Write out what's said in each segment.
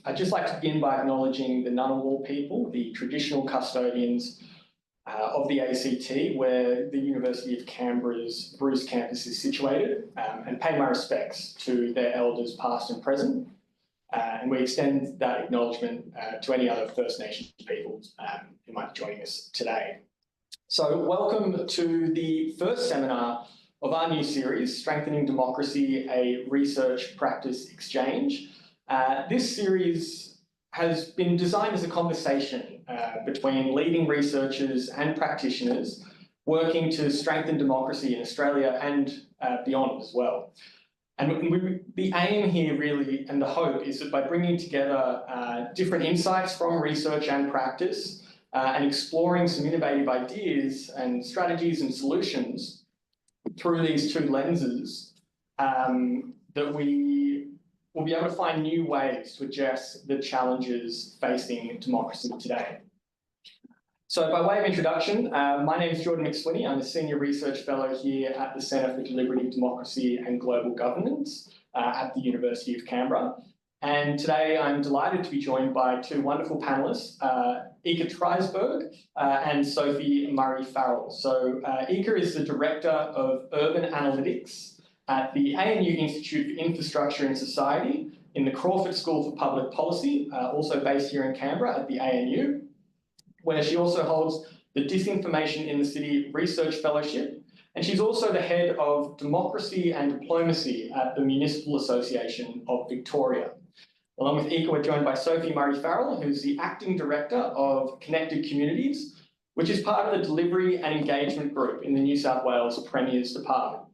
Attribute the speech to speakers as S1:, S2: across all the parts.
S1: I'd just like to begin by acknowledging the Ngunnawal people, the traditional custodians of the ACT, where the University of Canberra's Bruce campus is situated, and pay my respects to their elders past and present. And we extend that acknowledgement to any other First Nations peoples who might be joining us today. So welcome to the first seminar of our new series, Strengthening Democracy, a Research Practice Exchange. This series has been designed as a conversation between leading researchers and practitioners working to strengthen democracy in Australia and beyond as well. And the aim here really, and the hope, is that by bringing together different insights from research and practice and exploring some innovative ideas and strategies and solutions through these two lenses, that we will be able to find new ways to address the challenges facing democracy today. So by way of introduction, my name is Jordan McSweeney. I'm a Senior Research Fellow here at the Centre for Deliberative Democracy and Global Governance at the University of Canberra. And today I'm delighted to be joined by two wonderful panellists, Ika Trijsburg and Sophie Murrary-Farrell. So Ika is the Director of Urban Analytics at the ANU Institute for Infrastructure and Society in the Crawford School for Public Policy, also based here in Canberra at the ANU, where she also holds the Disinformation in the City Research Fellowship. And she's also the head of Democracy and Diplomacy at the Municipal Association of Victoria. Along with Ika, we're joined by Sophie Murrary-Farrell, who's the Acting Director of Connected Communities, which is part of the Delivery and Engagement Group in the New South Wales Premier's Department.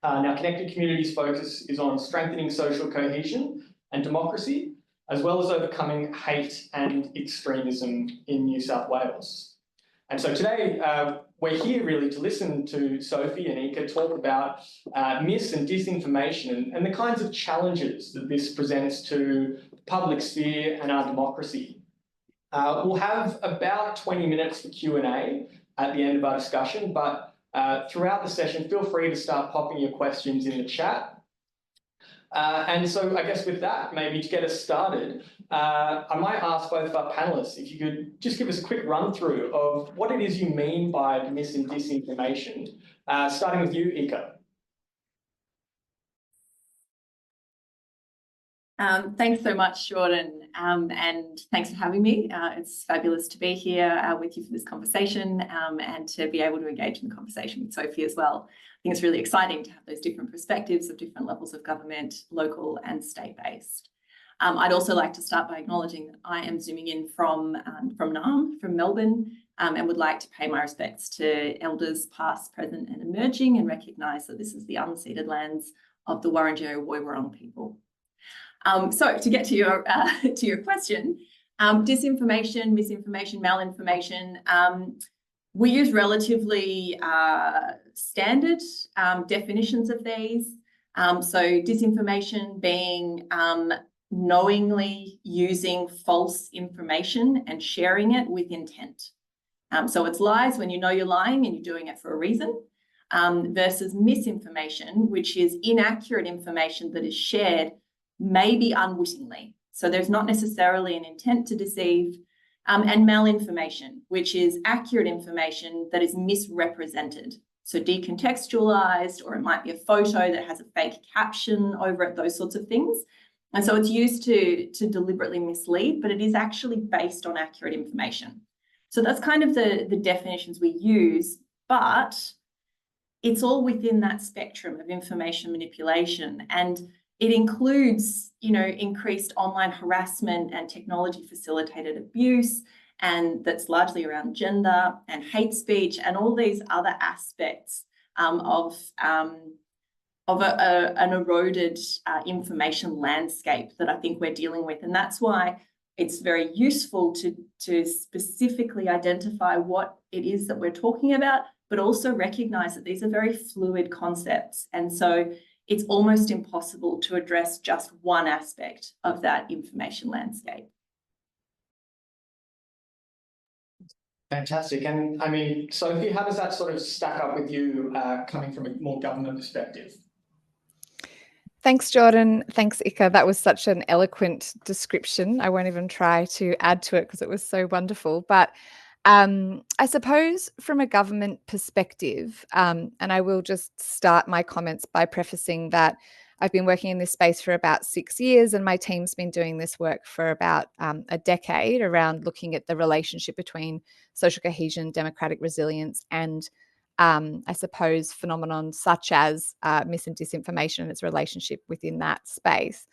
S1: Now, Connected Communities' focus is on strengthening social cohesion and democracy, as well as overcoming hate and extremism in New South Wales. And so today, we're here really to listen to Sophie and Ika talk about mis and disinformation and the kinds of challenges that this presents to the public sphere and our democracy. We'll have about 20 minutes for Q&A at the end of our discussion, but throughout the session, feel free to start popping your questions in the chat. And so I guess with that, maybe to get us started, I might ask both of our panelists if you could just give us a quick run through of what it is you mean by mis and disinformation, starting with you, Ika.
S2: Thanks so much, Jordan, and thanks for having me. It's fabulous to be here with you for this conversation and to be able to engage in the conversation with Sophie as well. I think it's really exciting to have those different perspectives of different levels of government, local and state-based. I'd also like to start by acknowledging that I am zooming in from Naarm, from Melbourne, and would like to pay my respects to elders past, present and emerging, and recognise that this is the unceded lands of the Wurundjeri Woi-wurrung people. So to get to your question, disinformation, misinformation, malinformation, we use relatively standard definitions of these. So disinformation being knowingly using false information and sharing it with intent. So it's lies when you know you're lying and you're doing it for a reason, versus misinformation, which is inaccurate information that is shared maybe unwittingly. So there's not necessarily an intent to deceive, and malinformation, which is accurate information that is misrepresented. So decontextualized, or it might be a photo that has a fake caption over it, those sorts of things. And so it's used to deliberately mislead, but it is actually based on accurate information. So that's kind of the definitions we use, but it's all within that spectrum of information manipulation. And it includes, increased online harassment and technology-facilitated abuse, and that's largely around gender and hate speech and all these other aspects of an eroded information landscape that I think we're dealing with. And that's why it's very useful to specifically identify what it is that we're talking about, but also recognise that these are very fluid concepts. And so it's almost impossible to address just one aspect of that information landscape.
S1: Fantastic. And I mean, Sophie, how does that sort of stack up with you coming from a more government perspective?
S3: Thanks, Jordan. Thanks, Ika. That was such an eloquent description. I won't even try to add to it because it was so wonderful. But I suppose from a government perspective, and I will just start my comments by prefacing that I've been working in this space for about 6 years, and my team's been doing this work for about a decade around looking at the relationship between social cohesion, democratic resilience, and I suppose, phenomenon such as mis and disinformation and its relationship within that space.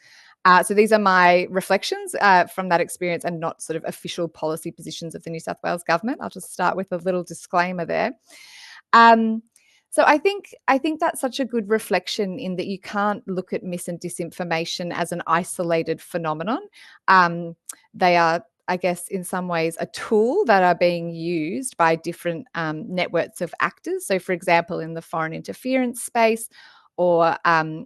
S3: So these are my reflections from that experience and not sort of official policy positions of the New South Wales government. I'll just start with a little disclaimer there. So I think that's such a good reflection in that you can't look at mis and disinformation as an isolated phenomenon. They are, I guess, in some ways, a tool that are being used by different networks of actors. So, for example, in the foreign interference space or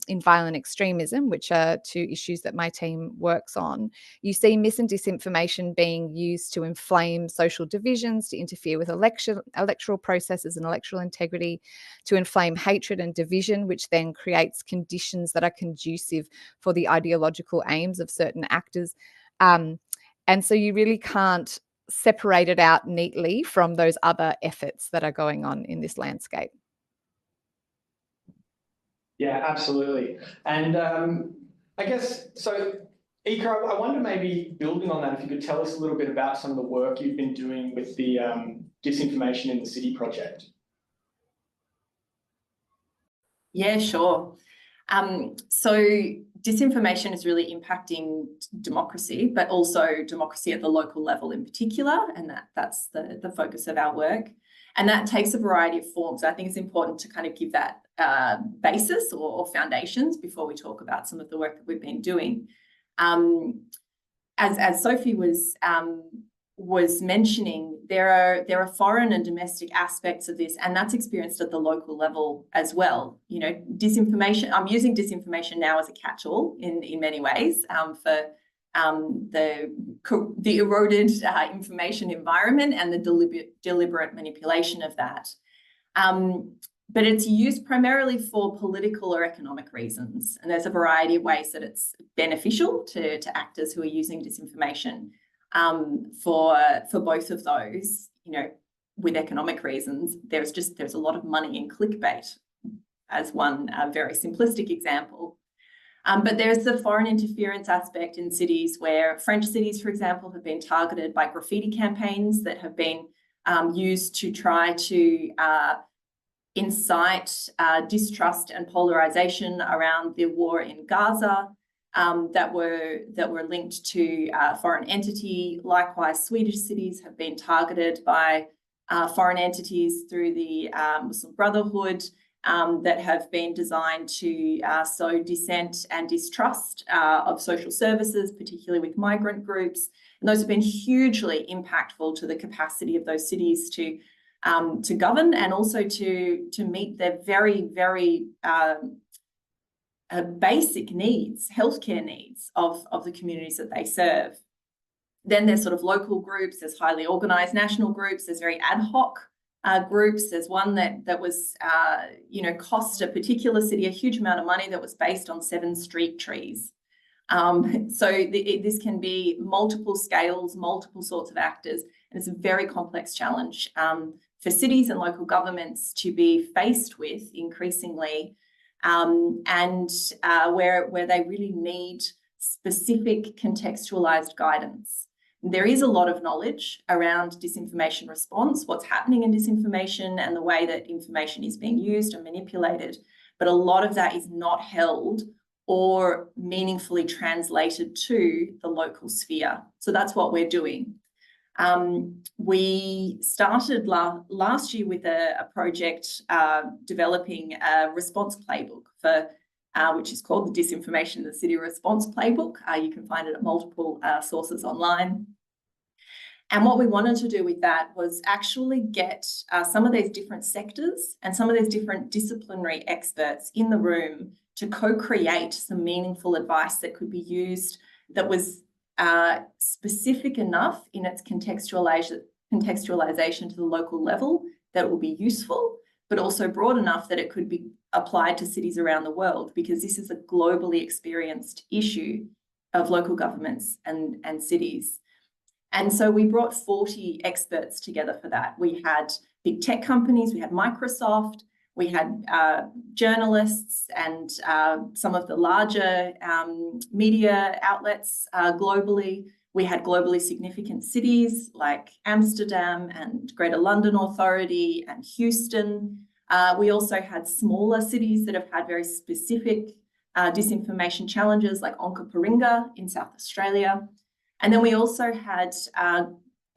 S3: in violent extremism, which are two issues that my team works on, you see mis and disinformation being used to inflame social divisions, to interfere with electoral processes and electoral integrity, to inflame hatred and division, which then creates conditions that are conducive for the ideological aims of certain actors. And so you really can't separate it out neatly from those other efforts that are going on in this landscape.
S1: Yeah, absolutely. And I guess, so Ika, I wonder, maybe building on that, if you could tell us a little bit about some of the work you've been doing with the Disinformation in the City project.
S2: Yeah, sure. So disinformation is really impacting democracy, but also democracy at the local level in particular, and that's the focus of our work. And that takes a variety of forms. I think it's important to kind of give that basis or foundations before we talk about some of the work that we've been doing. As Sophie was mentioning, there are foreign and domestic aspects of this, and that's experienced at the local level as well. You know, disinformation, I'm using disinformation now as a catch-all in many ways for the eroded information environment and the deliberate manipulation of that. But it's used primarily for political or economic reasons, and there's a variety of ways that it's beneficial to actors who are using disinformation. For both of those, you know, with economic reasons, there's a lot of money in clickbait as one very simplistic example. But there's the foreign interference aspect in cities where French cities, for example, have been targeted by graffiti campaigns that have been used to try to incite distrust and polarization around the war in Gaza. That were linked to foreign entity. Likewise, Swedish cities have been targeted by foreign entities through the Muslim Brotherhood that have been designed to sow dissent and distrust of social services, particularly with migrant groups. And those have been hugely impactful to the capacity of those cities to govern and also to meet their very, very basic needs, healthcare needs of the communities that they serve. Then there's sort of local groups, there's highly organised national groups, there's very ad hoc groups. There's one that was, cost a particular city a huge amount of money that was based on 7 street trees. This can be multiple scales, multiple sorts of actors, and it's a very complex challenge for cities and local governments to be faced with increasingly. Where they really need specific contextualized guidance. There is a lot of knowledge around disinformation response, what's happening in disinformation and the way that information is being used and manipulated, but a lot of that is not held or meaningfully translated to the local sphere. So that's what we're doing. We started last year with a project developing a response playbook for which is called the Disinformation in the City Response Playbook. You can find it at multiple sources online. And what we wanted to do with that was actually get some of these different sectors and some of these different disciplinary experts in the room to co-create some meaningful advice that could be used, that was specific enough in its contextualization to the local level that it will be useful, but also broad enough that it could be applied to cities around the world, because this is a globally experienced issue of local governments and cities. And so we brought 40 experts together for that. We had big tech companies, we had Microsoft, we had journalists and some of the larger media outlets globally. We had globally significant cities like Amsterdam and Greater London Authority and Houston. We also had smaller cities that have had very specific disinformation challenges like Onkaparinga in South Australia. And then we also had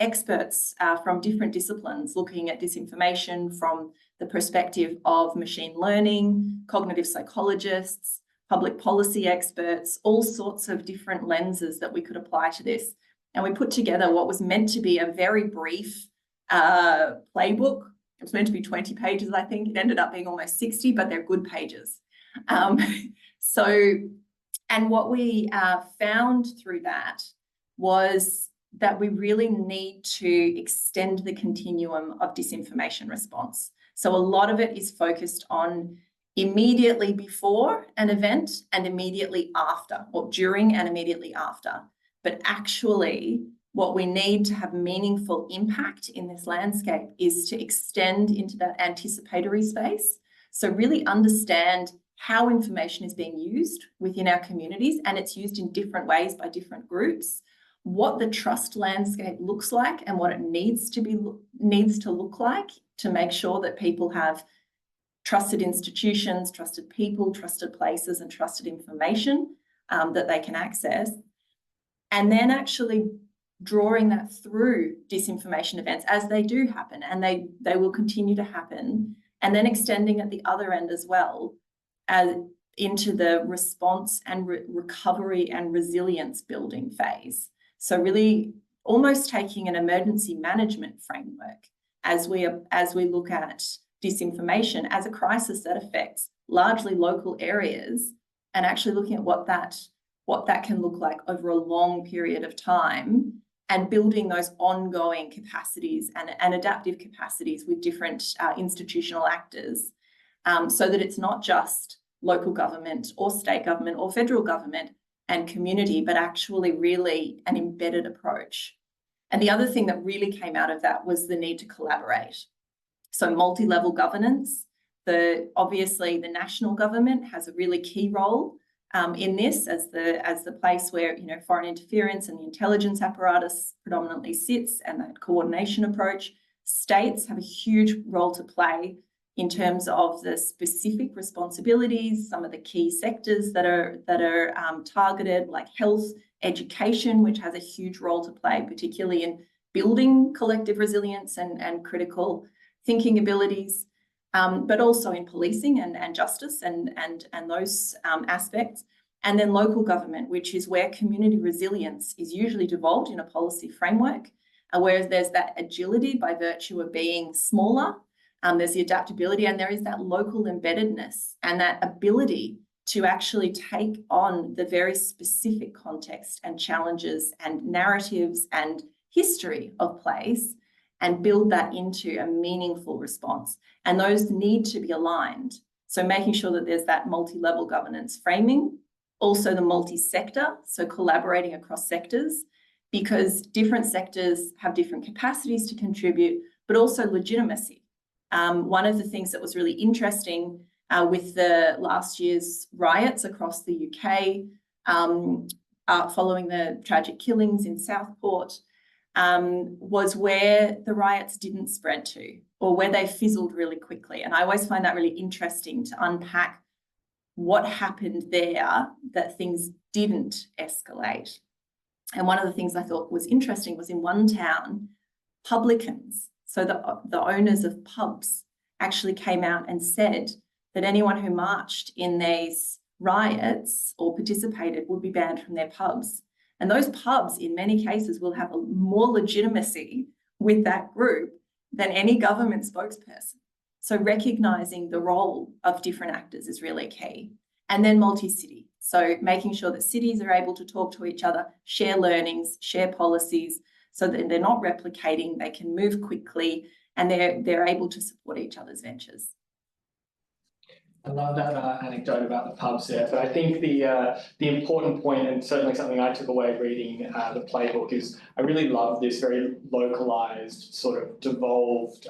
S2: experts from different disciplines looking at disinformation from the perspective of machine learning, cognitive psychologists, public policy experts, all sorts of different lenses that we could apply to this. And we put together what was meant to be a very brief playbook. It was meant to be 20 pages, I think. It ended up being almost 60, but they're good pages. And what we found through that was that we really need to extend the continuum of disinformation response. So a lot of it is focused on immediately before an event and immediately after, or during and immediately after. But actually, what we need to have meaningful impact in this landscape is to extend into that anticipatory space. So really understand how information is being used within our communities, and it's used in different ways by different groups, what the trust landscape looks like and what it needs to look like to make sure that people have trusted institutions, trusted people, trusted places, and trusted information that they can access. And then actually drawing that through disinformation events as they do happen, and they will continue to happen, and then extending at the other end as well into the response and recovery and resilience building phase. So really almost taking an emergency management framework as we look at disinformation as a crisis that affects largely local areas, and actually looking at what that can look like over a long period of time, and building those ongoing capacities and adaptive capacities with different institutional actors, so that it's not just local government or state government or federal government and community, but actually really an embedded approach. And the other thing that really came out of that was the need to collaborate. So multi-level governance. Obviously the national government has a really key role in this as the place where foreign interference and the intelligence apparatus predominantly sits, and that coordination approach. States have a huge role to play in terms of the specific responsibilities, some of the key sectors that are targeted, like health, education, which has a huge role to play, particularly in building collective resilience and critical thinking abilities, but also in policing and justice and those aspects. And then local government, which is where community resilience is usually devolved in a policy framework, whereas there's that agility by virtue of being smaller. There's the adaptability, and there is that local embeddedness and that ability to actually take on the very specific context and challenges and narratives and history of place and build that into a meaningful response. And those need to be aligned. So making sure that there's that multi-level governance framing, also the multi-sector, so collaborating across sectors, because different sectors have different capacities to contribute, but also legitimacy. One of the things that was really interesting with the last year's riots across the UK, following the tragic killings in Southport, was where the riots didn't spread to, or where they fizzled really quickly. And I always find that really interesting to unpack what happened there that things didn't escalate. And one of the things I thought was interesting was in one town, publicans, so the owners of pubs, actually came out and said that anyone who marched in these riots or participated would be banned from their pubs. And those pubs, in many cases, will have more legitimacy with that group than any government spokesperson. So recognising the role of different actors is really key. And then multi-city. So making sure that cities are able to talk to each other, share learnings, share policies, so that they're not replicating, they can move quickly, and they're able to support each other's ventures.
S1: I love that anecdote about the pubs there, but I think the important point, and certainly something I took away reading the playbook, is I really love this very localized, sort of devolved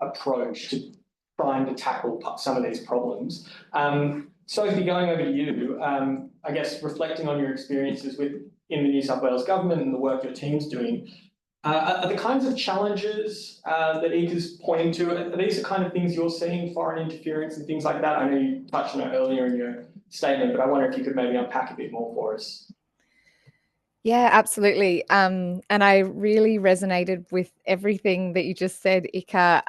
S1: approach to trying to tackle some of these problems. Sophie, going over to you, I guess reflecting on your experiences in the New South Wales government and the work your team's doing, are the kinds of challenges that Ika's pointing to, are these the kind of things you're seeing, foreign interference and things like that? I know you touched on it earlier in your statement, but I wonder if you could maybe unpack a bit more for us.
S3: Yeah, absolutely. And I really resonated with everything that you just said, Ika,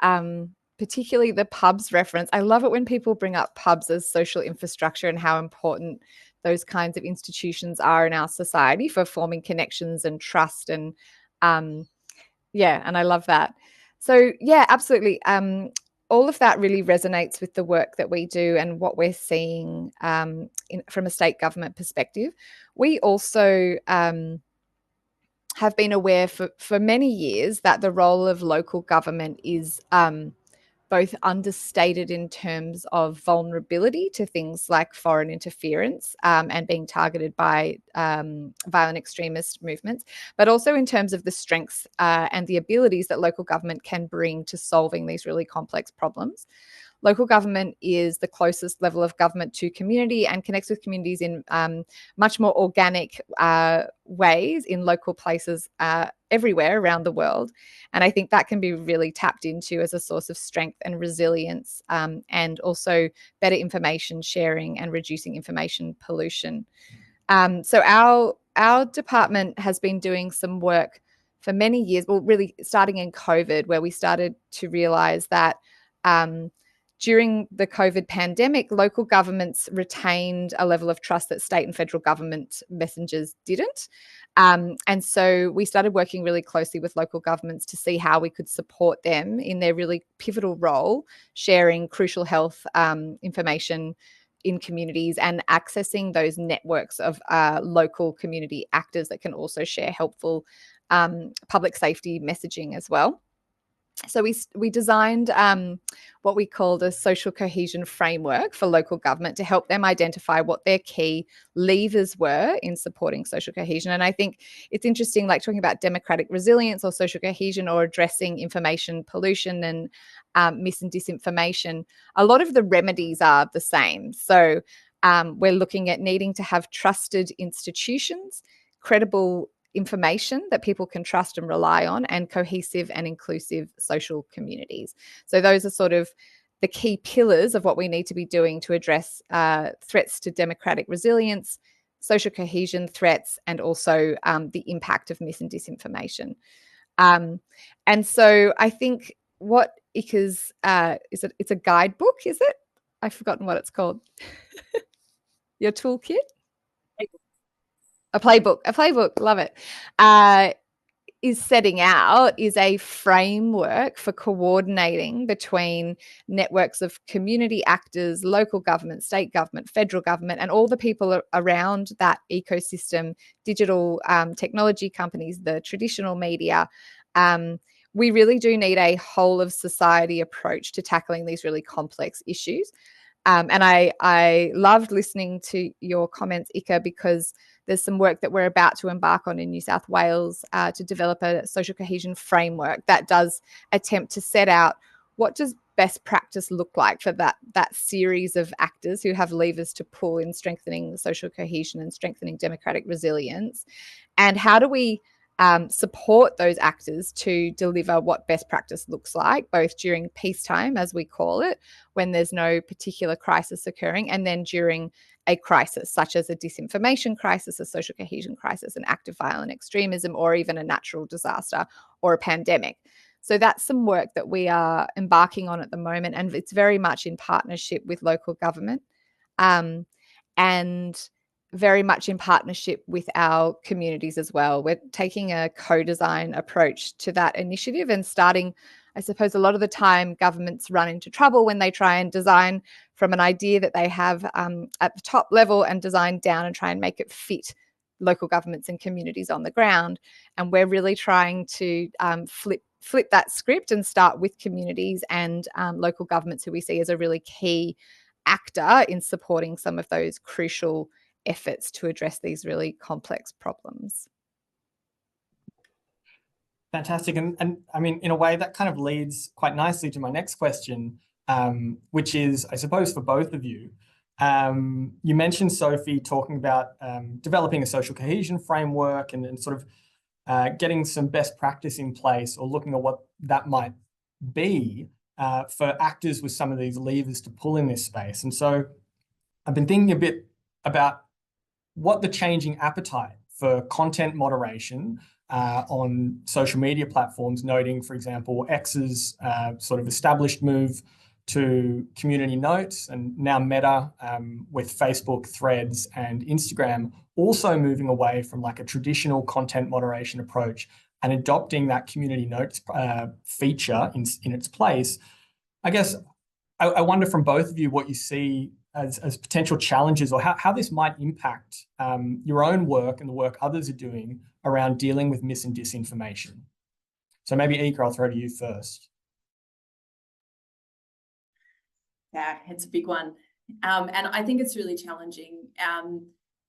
S3: particularly the pubs reference. I love it when people bring up pubs as social infrastructure and how important those kinds of institutions are in our society for forming connections and trust. And yeah, and I love that. So yeah, absolutely. All of that really resonates with the work that we do and what we're seeing from a state government perspective. We also have been aware for many years that the role of local government is both understated in terms of vulnerability to things like foreign interference and being targeted by violent extremist movements, but also in terms of the strengths and the abilities that local government can bring to solving these really complex problems. Local government is the closest level of government to community and connects with communities in much more organic ways in local places everywhere around the world. And I think that can be really tapped into as a source of strength and resilience, and also better information sharing and reducing information pollution. So our department has been doing some work for many years, well, really starting in COVID, where we started to realize that during the COVID pandemic, local governments retained a level of trust that state and federal government messengers didn't. And so we started working really closely with local governments to see how we could support them in their really pivotal role, sharing crucial health information in communities and accessing those networks of local community actors that can also share helpful public safety messaging as well. So we designed what we called a social cohesion framework for local government to help them identify what their key levers were in supporting social cohesion. And I think it's interesting, like talking about democratic resilience or social cohesion or addressing information pollution and mis and disinformation. A lot of the remedies are the same. So we're looking at needing to have trusted institutions, credible information that people can trust and rely on, and cohesive and inclusive social communities. So those are sort of the key pillars of what we need to be doing to address threats to democratic resilience, social cohesion threats, and also the impact of mis and disinformation. And so I think what Ika's, it's a guidebook, is it? I've forgotten what it's called. Your toolkit? A playbook, love it, is setting out is a framework for coordinating between networks of community actors, local government, state government, federal government, and all the people around that ecosystem, digital technology companies, the traditional media. We really do need a whole of society approach to tackling these really complex issues. And I loved listening to your comments, Ika, because there's some work that we're about to embark on in New South Wales to develop a social cohesion framework that does attempt to set out what does best practice look like for that series of actors who have levers to pull in strengthening social cohesion and strengthening democratic resilience, and how do we support those actors to deliver what best practice looks like, both during peacetime, as we call it, when there's no particular crisis occurring, and then during a crisis, such as a disinformation crisis, a social cohesion crisis, an act of violent extremism, or even a natural disaster or a pandemic. So that's some work that we are embarking on at the moment, and it's very much in partnership with local government, and very much in partnership with our communities as well. We're taking a co-design approach to that initiative and starting, I suppose a lot of the time governments run into trouble when they try and design from an idea that they have at the top level and design down and try and make it fit local governments and communities on the ground. And we're really trying to flip that script and start with communities and local governments who we see as a really key actor in supporting some of those crucial efforts to address these really complex problems.
S4: Fantastic. And I mean, in a way, that kind of leads quite nicely to my next question, which is, I suppose, for both of you. You mentioned, Sophie, talking about developing a social cohesion framework and sort of getting some best practice in place, or looking at what that might be for actors with some of these levers to pull in this space. And so I've been thinking a bit about what the changing appetite for content moderation on social media platforms, noting, for example, X's sort of established move to community notes, and now Meta with Facebook, Threads, and Instagram also moving away from like a traditional content moderation approach and adopting that community notes feature in its place. I guess I wonder from both of you what you see as potential challenges, or how this might impact your own work and the work others are doing around dealing with mis and disinformation. So maybe Ika, I'll throw to you first.
S2: Yeah, it's a big one. And I think it's really challenging,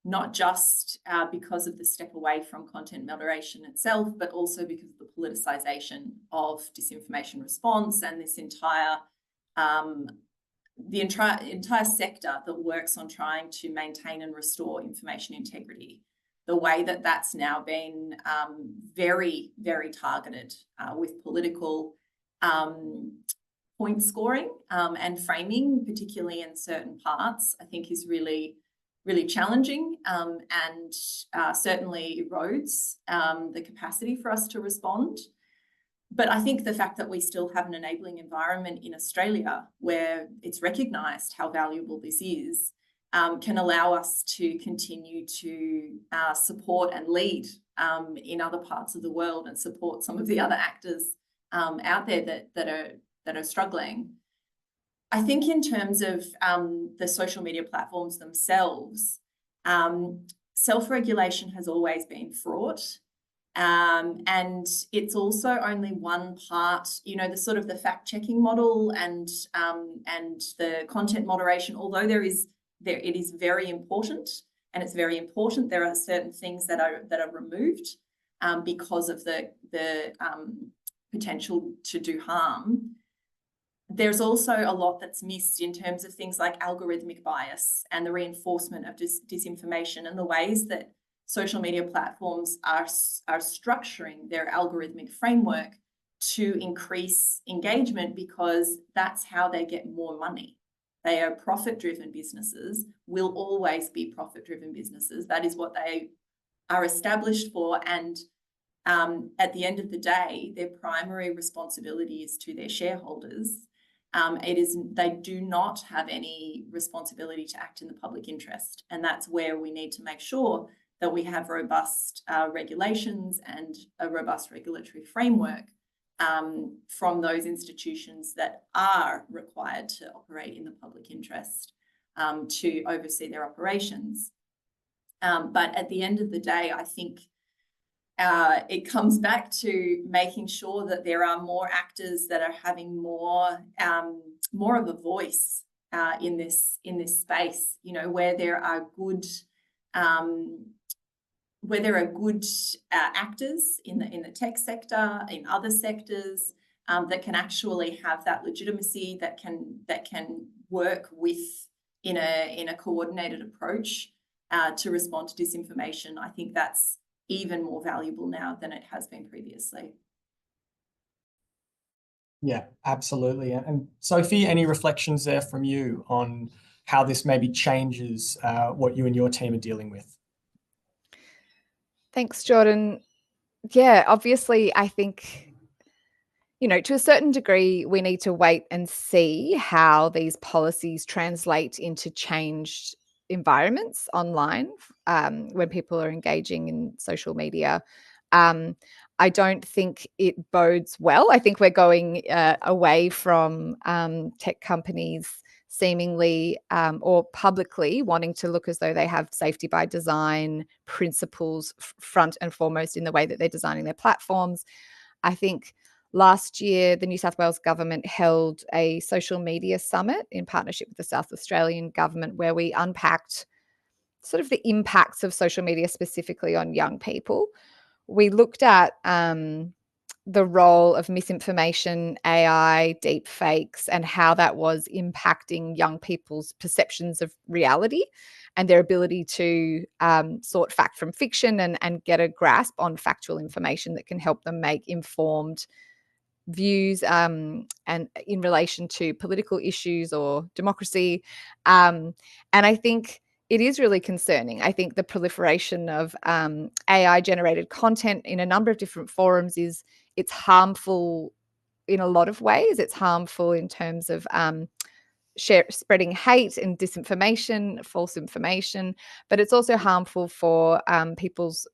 S2: not just because of the step away from content moderation itself, but also because of the politicization of disinformation response and this entire sector that works on trying to maintain and restore information integrity. The way that that's now been very, very targeted with political point scoring and framing, particularly in certain parts, I think is really, really challenging and certainly erodes the capacity for us to respond. But I think the fact that we still have an enabling environment in Australia where it's recognised how valuable this is can allow us to continue to support and lead in other parts of the world and support some of the other actors out there that are struggling. I think in terms of the social media platforms themselves, self-regulation has always been fraught. And it's also only one part, you know, the sort of the fact-checking model and the content moderation, although it is very important, and it's very important. There are certain things that are removed because of the potential to do harm. There's also a lot that's missed in terms of things like algorithmic bias and the reinforcement of disinformation and the ways that social media platforms are structuring their algorithmic framework to increase engagement, because that's how they get more money. They are profit-driven businesses, will always be profit-driven businesses. That is what they are established for. And at the end of the day, their primary responsibility is to their shareholders. They do not have any responsibility to act in the public interest. And that's where we need to make sure that we have robust regulations and a robust regulatory framework from those institutions that are required to operate in the public interest to oversee their operations. But at the end of the day, I think it comes back to making sure that there are more actors that are having more of a voice in this space, you know, where there are good actors in the tech sector, in other sectors that can actually have that legitimacy, that can work in a coordinated approach to respond to disinformation. I think that's even more valuable now than it has been previously.
S4: Yeah, absolutely. And Sophie, any reflections there from you on how this maybe changes what you and your team are dealing with?
S3: Thanks, Jordan. Yeah, obviously, I think, you know, to a certain degree, we need to wait and see how these policies translate into changed environments online when people are engaging in social media. I don't think it bodes well. I think we're going away from tech companies seemingly or publicly wanting to look as though they have safety by design principles front and foremost in the way that they're designing their platforms. I think last year, the New South Wales government held a social media summit in partnership with the South Australian government, where we unpacked sort of the impacts of social media specifically on young people. We looked at the role of misinformation, AI, deep fakes, and how that was impacting young people's perceptions of reality and their ability to sort fact from fiction and get a grasp on factual information that can help them make informed views and in relation to political issues or democracy. And I think it is really concerning. I think the proliferation of AI generated content in a number of different forums it's harmful in a lot of ways. It's harmful in terms of spreading hate and disinformation, false information, but it's also harmful for people's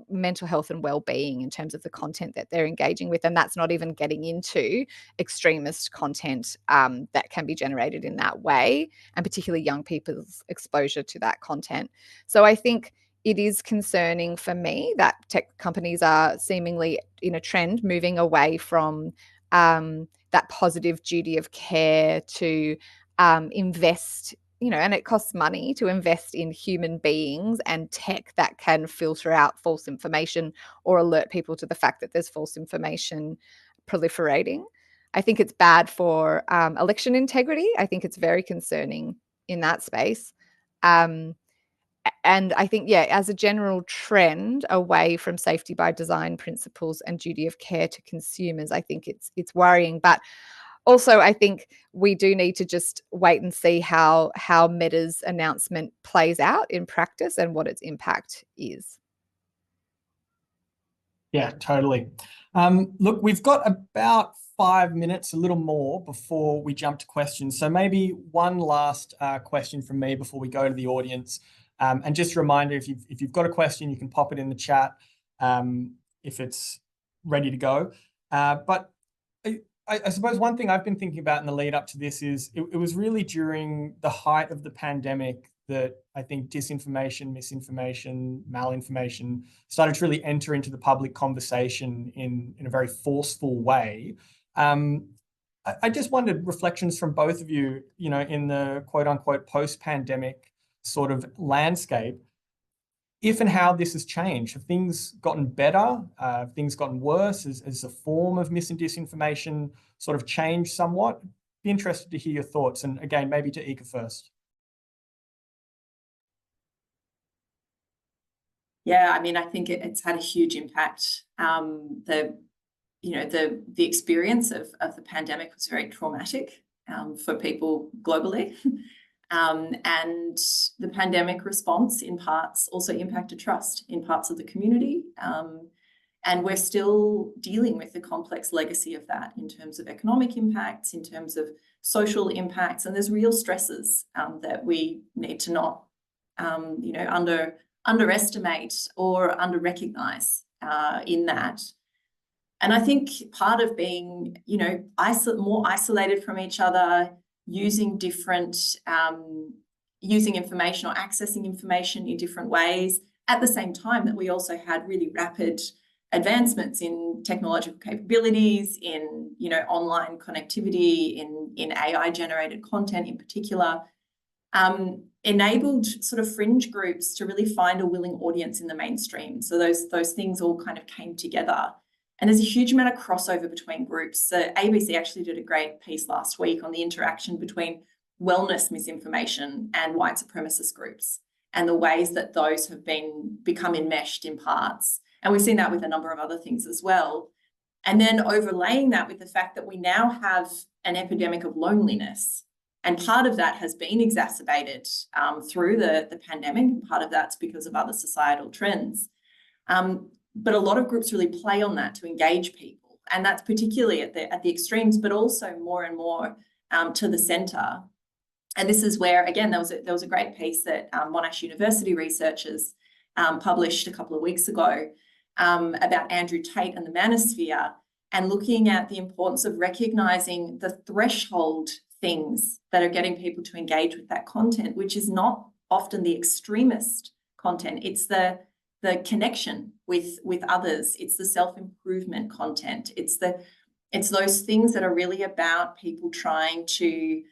S3: mental health and well-being in terms of the content that they're engaging with. And that's not even getting into extremist content that can be generated in that way, and particularly young people's exposure to that content. So I think it is concerning for me that tech companies are seemingly in a trend moving away from that positive duty of care to invest, and it costs money to invest in human beings and tech that can filter out false information or alert people to the fact that there's false information proliferating. I think it's bad for election integrity. I think it's very concerning in that space. And I think, as a general trend away from safety by design principles and duty of care to consumers, I think it's worrying. But also, I think we do need to just wait and see how Meta's announcement plays out in practice and what its impact is.
S4: Yeah, totally. Look, we've got about 5 minutes, a little more, before we jump to questions. So maybe one last question from me before we go to the audience. And just a reminder, if you've got a question, you can pop it in the chat if it's ready to go. But I suppose one thing I've been thinking about in the lead up to this is it was really during the height of the pandemic that I think disinformation, misinformation, malinformation started to really enter into the public conversation in a very forceful way. I just wondered, reflections from both of you, in the quote unquote post-pandemic sort of landscape, if and how this has changed. Have things gotten better? Have things gotten worse? Has the form of mis and disinformation sort of changed somewhat? Be interested to hear your thoughts. And again, maybe to Ika first.
S2: Yeah, I mean, I think it's had a huge impact. The experience of the pandemic was very traumatic for people globally. And the pandemic response in parts also impacted trust in parts of the community. And we're still dealing with the complex legacy of that in terms of economic impacts, in terms of social impacts, and there's real stresses that we need to not, underestimate or under-recognize in that. And I think part of being, more isolated from each other, using information or accessing information in different ways, at the same time that we also had really rapid advancements in technological capabilities, in online connectivity, in AI generated content in particular, enabled sort of fringe groups to really find a willing audience in the mainstream. So those things all kind of came together. And there's a huge amount of crossover between groups. So ABC actually did a great piece last week on the interaction between wellness misinformation and white supremacist groups and the ways that those have become enmeshed in parts. And we've seen that with a number of other things as well. And then overlaying that with the fact that we now have an epidemic of loneliness. And part of that has been exacerbated through the pandemic, and part of that's because of other societal trends. But a lot of groups really play on that to engage people, and that's particularly at the extremes, but also more and more to the centre. And this is where, again, there was a great piece that Monash University researchers published a couple of weeks ago about Andrew Tate and the manosphere, and looking at the importance of recognising the threshold things that are getting people to engage with that content, which is not often the extremist content. It's the connection with others. It's the self-improvement content. It's the It's those things that are really about people trying to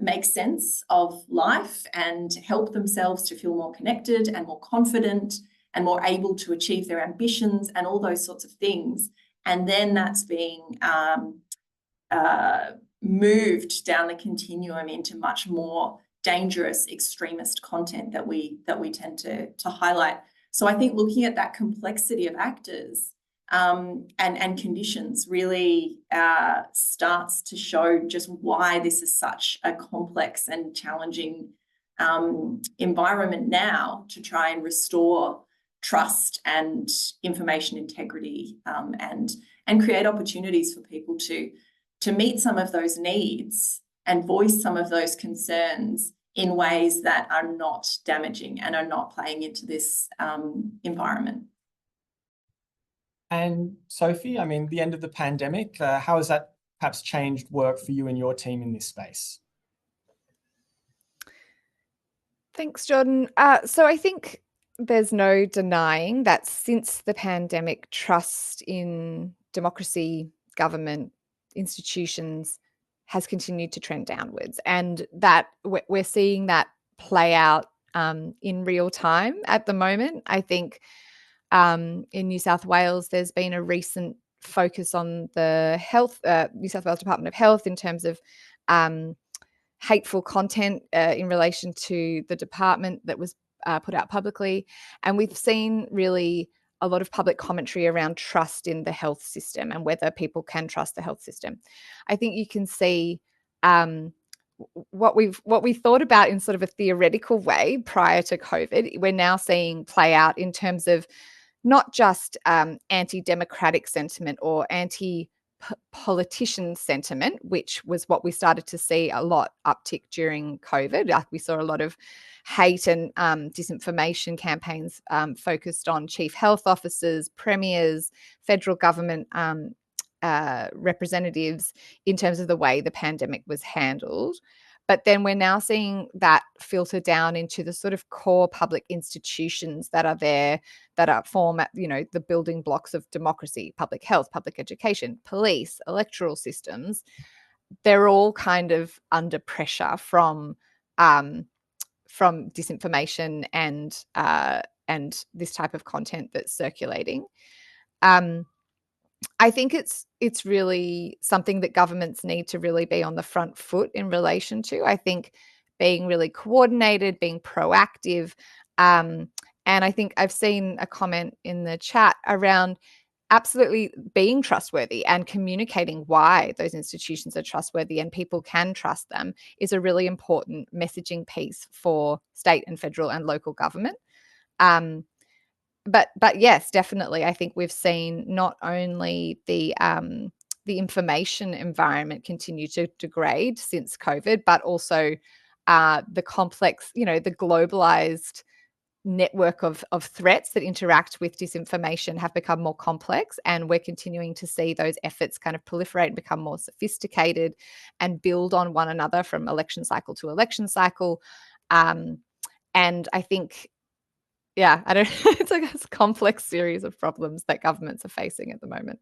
S2: make sense of life and help themselves to feel more connected and more confident and more able to achieve their ambitions and all those sorts of things. And then that's being moved down the continuum into much more dangerous extremist content that we tend to highlight. So I think looking at that complexity of actors and conditions really starts to show just why this is such a complex and challenging environment now to try and restore trust and information integrity and create opportunities for people to meet some of those needs and voice some of those concerns in ways that are not damaging and are not playing into this environment.
S4: And Sophie, I mean, the end of the pandemic, how has that perhaps changed work for you and your team in this space?
S3: Thanks, Jordan. So I think there's no denying that since the pandemic, trust in democracy, government, institutions has continued to trend downwards, and that we're seeing that play out in real time at the moment. I think in New South Wales, there's been a recent focus on the New South Wales Department of Health in terms of hateful content in relation to the department that was put out publicly. And we've seen really a lot of public commentary around trust in the health system and whether people can trust the health system. I think you can see what we thought about in sort of a theoretical way prior to COVID, we're now seeing play out in terms of not just anti-democratic sentiment or anti-politician sentiment, which was what we started to see a lot uptick during COVID. Like we saw a lot of hate and disinformation campaigns focused on chief health officers, premiers, federal government representatives in terms of the way the pandemic was handled. But then we're now seeing that filter down into the sort of core public institutions that are there, that form, the building blocks of democracy, public health, public education, police, electoral systems. They're all kind of under pressure from disinformation and this type of content that's circulating. I think it's really something that governments need to really be on the front foot in relation to. I think being really coordinated, being proactive. And I think I've seen a comment in the chat around absolutely being trustworthy and communicating why those institutions are trustworthy and people can trust them is a really important messaging piece for state and federal and local government. But yes, definitely, I think we've seen not only the information environment continue to degrade since COVID, but also the complex, the globalized network of threats that interact with disinformation have become more complex, and we're continuing to see those efforts kind of proliferate and become more sophisticated and build on one another from election cycle to election cycle. And I think, it's like a complex series of problems that governments are facing at the moment.